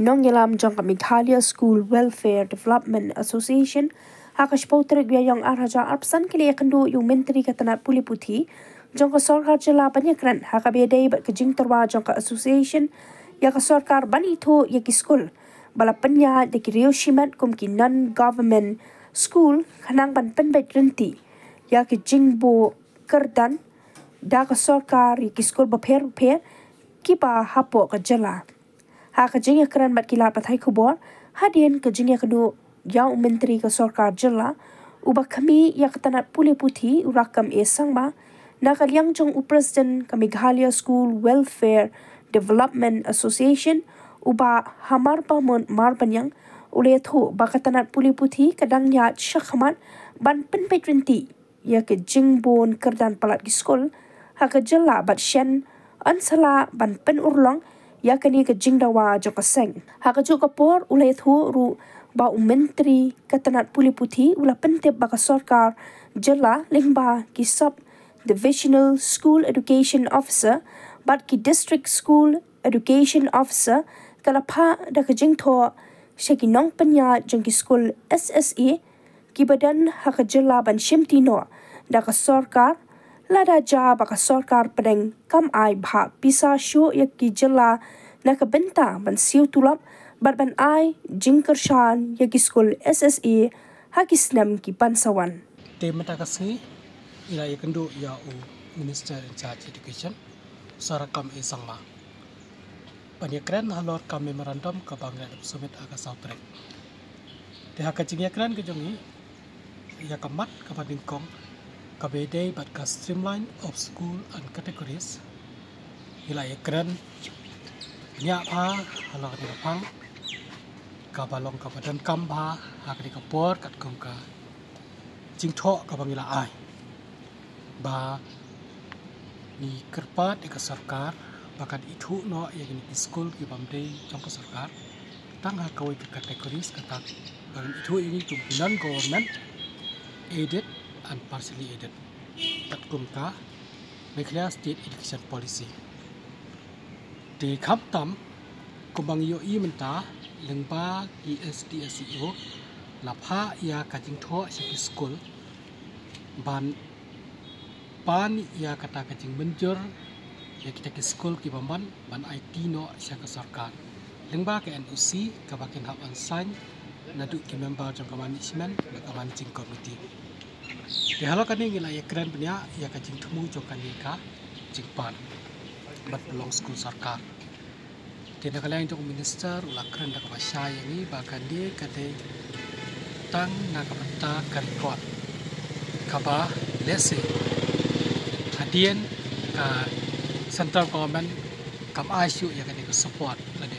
nong yelam jong ka Meghalaya School Welfare Development Association hakash pautre gya yang arhaja arpsan kili yakandu yung menteri katanat puli puthi jong ka sarkar jela banyakran haka bedai bat kejing terwa jong ka association ya ka sarkar bani tho ya ki school bala panya de ki rio shimat kum ki non government school khanang ban pen bet renti ya ki jingbo kerdan da ka sarkar ya ki school ba pher ki ba hapo ka jela ha kejing yakran bat kilat pathai khubor hadien kejing yakadu yang menteri ke sarkar jela uba kami yak tanat puli puthi urakam e sangma nakal yang jong president ka Meghalaya School Welfare Development Association uba hamar pa mar banyang ule thu bakatanat puli puthi kadang ya shakhamat ban pen petrenti ya ke jingbon kerdan palat ki skol ha ka jela bat shen ansala ban pen urlong ya kani ke jingdawa jo ka seng ha ka jo ka por ule thu ru ba menteri katanat puli puthi ula pentep ba ka sarkar jela lingba ki sub divisional school education officer bat ki district school education officer kala pha da ka jingtho sheki nong panya jong ki school SSA ki badan ha ka jela ban shimtino da ka sarkar lada ja ba ka sarkar pedeng kam ai bha pisa sho ya ki jela na ka benta ban siu tulap bat ban ai jingkar shan ya ki school SSA ha ki snam ki pansawan te mata kasni ila yakendo ya u minister in charge education sarakam e sangma panyakran halor ka memorandum ka bangla summit aga sautrek te ha ka jingyakran ke jongi ya kamat ka padingkong ka bedai bat ka streamline of school and categories ila yakran nya pha halor ni phang ka balong ka badan kam bha hakri ka por kat kum ka jingtho ka bangila ai ba ni kerpat ka sarkar bakat itu no yang ni school ki bamde jong ka sarkar tang ha kawai ka categories kata bagan itu ini tu non government aided and partially aided kat kum ka Meghalaya State Education Policy di kham tam kumbang yo I menta lengba ESDSEO lapha ya kajing tho si school ban pan ya kata kajing menjur ya kita ke school ki bamban ban IT no sia ka sarkar lengba ke NOC ka bakin hab ansan nadu ki member jong management ka managing committee di halo kani ngila ya keren punya ya kajing temu jong kani ka jingpan bat belong school sarkar Kena kalian jong minister ulah keren dak bahasa yang ni bahkan dia kate tang nak kapta karikot kaba lese hadian ka central government kam ISU ya kate support lade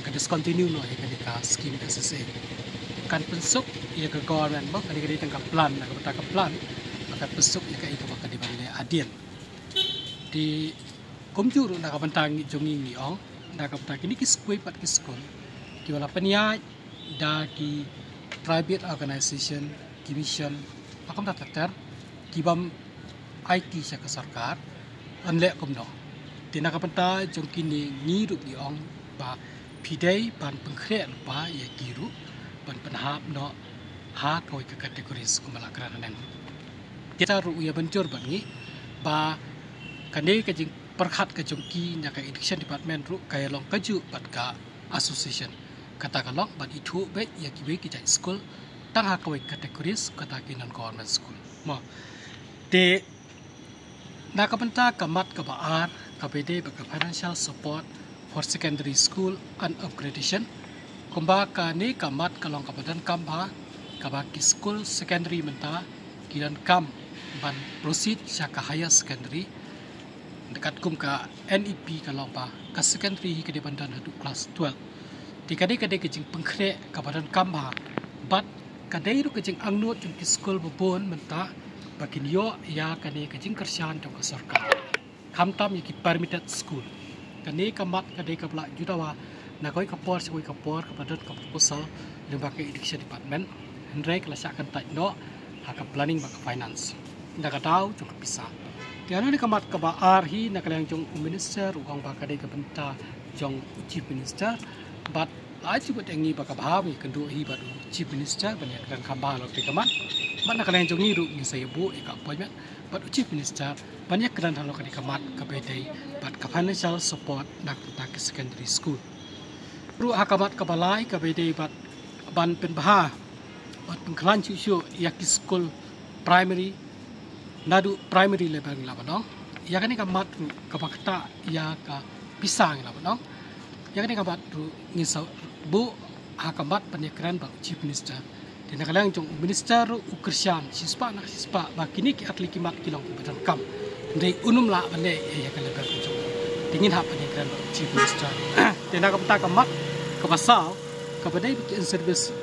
ka discontinue no ya kate ka scheme SSA kan pensuk ya ke government bak kate tang ka plan nak kapta ka plan maka pensuk ya ka ka di bale hadian di komjur nak kapantang jongi ni ong da kapta kini ki skui pat ki skol ki wala pania da ki private organization ki mission akam ta ter ki bam IT sa ka sarkar anle kom no tina kapta jong kini ni ru ni ong ba pidai ban pengkhre ba ya kiru ban penhap no ha koi ka kategoris kumala kran nang kita ru ya bencur bangi ba kane ka jing perkhat ke jongki nya ka education department ru kaya long kaju bat ka association kata kalong bat itu be ya ki be ki jai school tang ha koi categories kata ki non government school mo de na ka penta kamat ka baar ka bede ba ka financial support for secondary school and upgradation kumba ka ni kamat kalong ka badan kam ba ka ba ki school secondary menta kiran kam ban proceed sa ka higher secondary dekat kum ka NEP kalau pa ka secondary ke di bandan hadu class 12 di kade kejing pengkhre ka badan kamba bat kadai ru kejing angnut jung ki school bobon menta bakin yo ya kane kejing kersan jong ka sarkar khamtam ki permitted school kane kamat kade ka bla judawa na koi ka por ka badan ka proposal lembaga education department hendrai kelasa akan tak no ha ka planning ba ka finance nda ka tahu jong ka pisah Tiada ni kamat kabar hi nak kalian jong minister uang bakade ke benta jong chief minister but aji buat engi bakabawi kendu hi batu chief minister banyak dan kambah lo tikaman mana kalian jongi ru ni saya bu ika appointment but chief minister banyak dan halo kadi kamat kabedai but financial support nak tak secondary school ru hakamat kabalai kabedai but ban penbah but pengkalan cucu yaki school primary nadu primary level ngila banong ya kan kamat kabakta ya ka pisang ngila banong ya kan kamat ru ngisau bu hakamat penyekeran ba chief minister di nakalang jong minister ukrsian sispa nak sispa ba kini ki atli kimat kilong badan kam ndai unum la bane ya kan level jong dingin hap penyekeran ba chief minister di nakapta kamat kabasal kabadai bikin service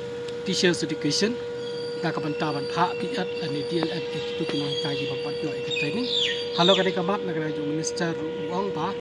teachers education ngakabantaban pha piat ani DLF itu kinong kaji bampat yo training halo kadai kamat nakalang jong minister uang ba